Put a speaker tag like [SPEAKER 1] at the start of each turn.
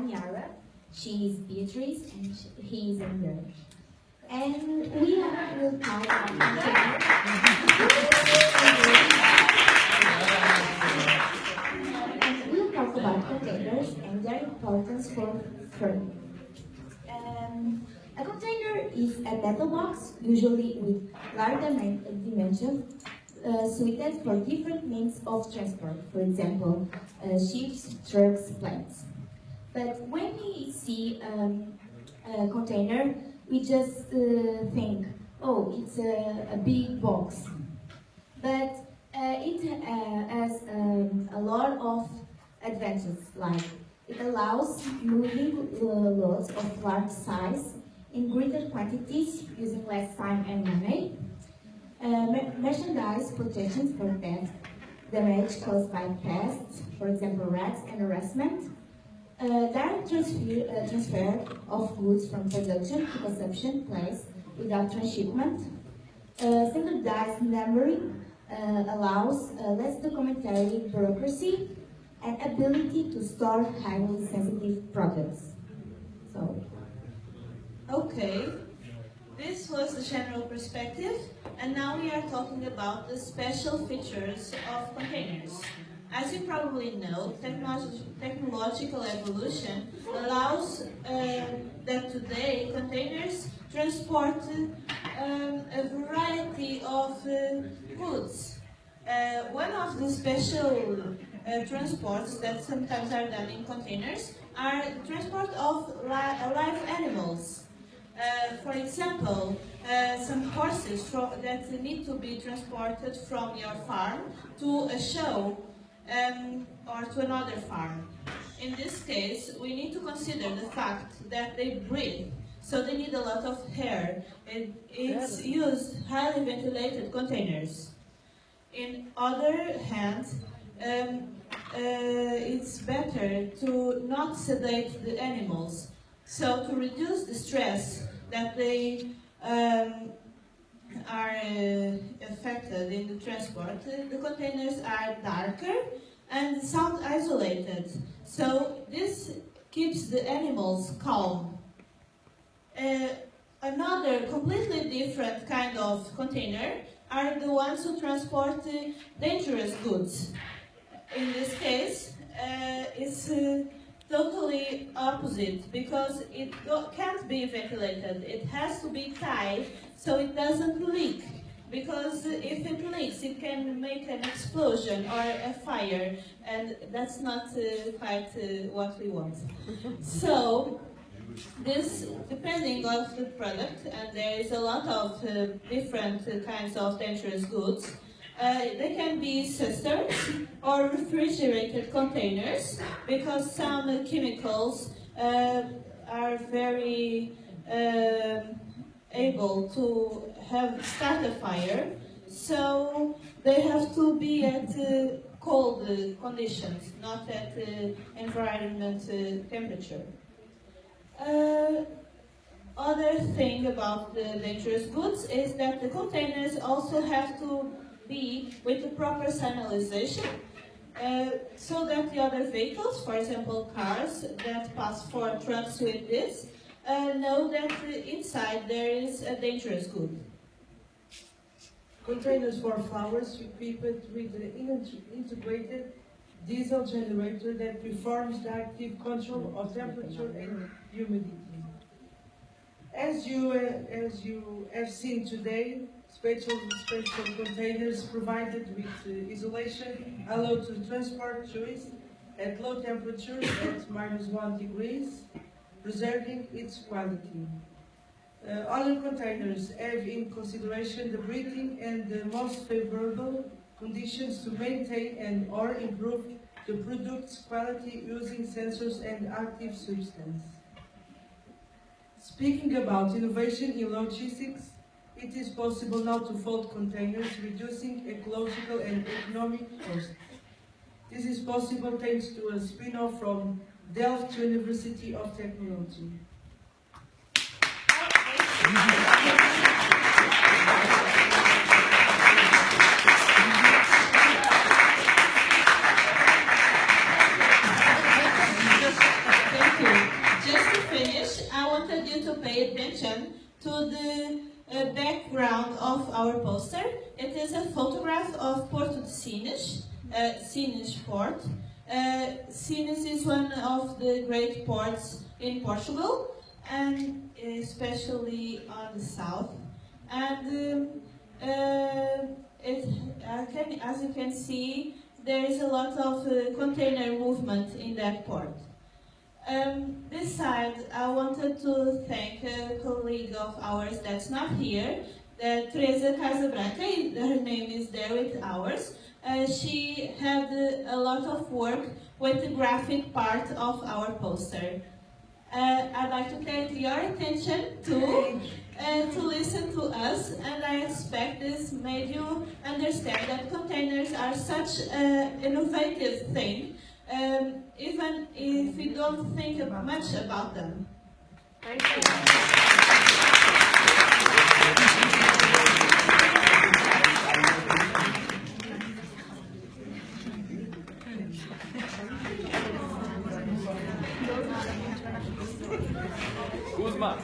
[SPEAKER 1] I'm Yara, she is Beatrice, and he is Amber. And we will talk about containers and their importance for firm. A container is a metal box, usually with large dimensions, suited for different means of transport, for example, ships, trucks, planes. But when we see a container, we just think, oh, it's a big box. But it has a lot of advantages, like it allows moving loads of large size in greater quantities using less time and money. Merchandise protection for theft, damage caused by pests, for example rats and harassment. Direct transfer of goods from production to consumption place without transshipment. Standardized numbering allows less documentary bureaucracy and ability to store highly sensitive products.
[SPEAKER 2] Okay, this was the general perspective, and now we are talking about the special features of containers. As you probably know, technological evolution allows that today containers transport a variety of goods. One of the special transports that sometimes are done in containers are transport of live animals. For example, some horses that need to be transported from your farm to a show or to another farm. In this case, we need to consider the fact that they breathe, so they need a lot of air. It's used highly ventilated containers. In other hand, it's better to not sedate the animals, so to reduce the stress that they are affected in the transport. The containers are darker and sound isolated, so this keeps the animals calm. Another completely different kind of container are the ones who transport dangerous goods. In this case, it's totally opposite, because it can't be ventilated. It has to be tied so it doesn't leak, because if it leaks it can make an explosion or a fire, and that's not quite what we want. So this, depending on the product, and there is a lot of different kinds of dangerous goods. They can be cisterns or refrigerated containers, because some chemicals are very able to start a fire, so they have to be at cold conditions, not at environment temperature. Other thing about the dangerous goods is that the containers also have to be with the proper signalization, so that the other vehicles, for example cars that pass for trucks with this, know that inside there is a dangerous good.
[SPEAKER 3] Containers for flowers equipped with an integrated diesel generator that performs the active control of temperature and humidity. As you have seen today, special containers provided with isolation allow to transport tourists at low temperatures at -1 degrees, preserving its quality. Other containers have in consideration the breathing and the most favorable conditions to maintain and or improve the product's quality using sensors and active substance. Speaking about innovation in logistics, it is possible now to fold containers, reducing ecological and economic costs. This is possible thanks to a spin-off from Delft University of Technology.
[SPEAKER 2] Thank you. pay attention to the background of our poster. It is a photograph of Porto de Sines, Sines port. Sines is one of the great ports in Portugal, and especially on the south. And as you can see, there is a lot of container movement in that port. Besides, I wanted to thank a colleague of ours that's not here, Teresa Casabranca. Her name is there with ours. She had a lot of work with the graphic part of our poster. I'd like to thank your attention too, to listen to us, and I expect this made you understand that containers are such an innovative thing, even if we don't think much about them.
[SPEAKER 4] Thank you.
[SPEAKER 5] Kuzma.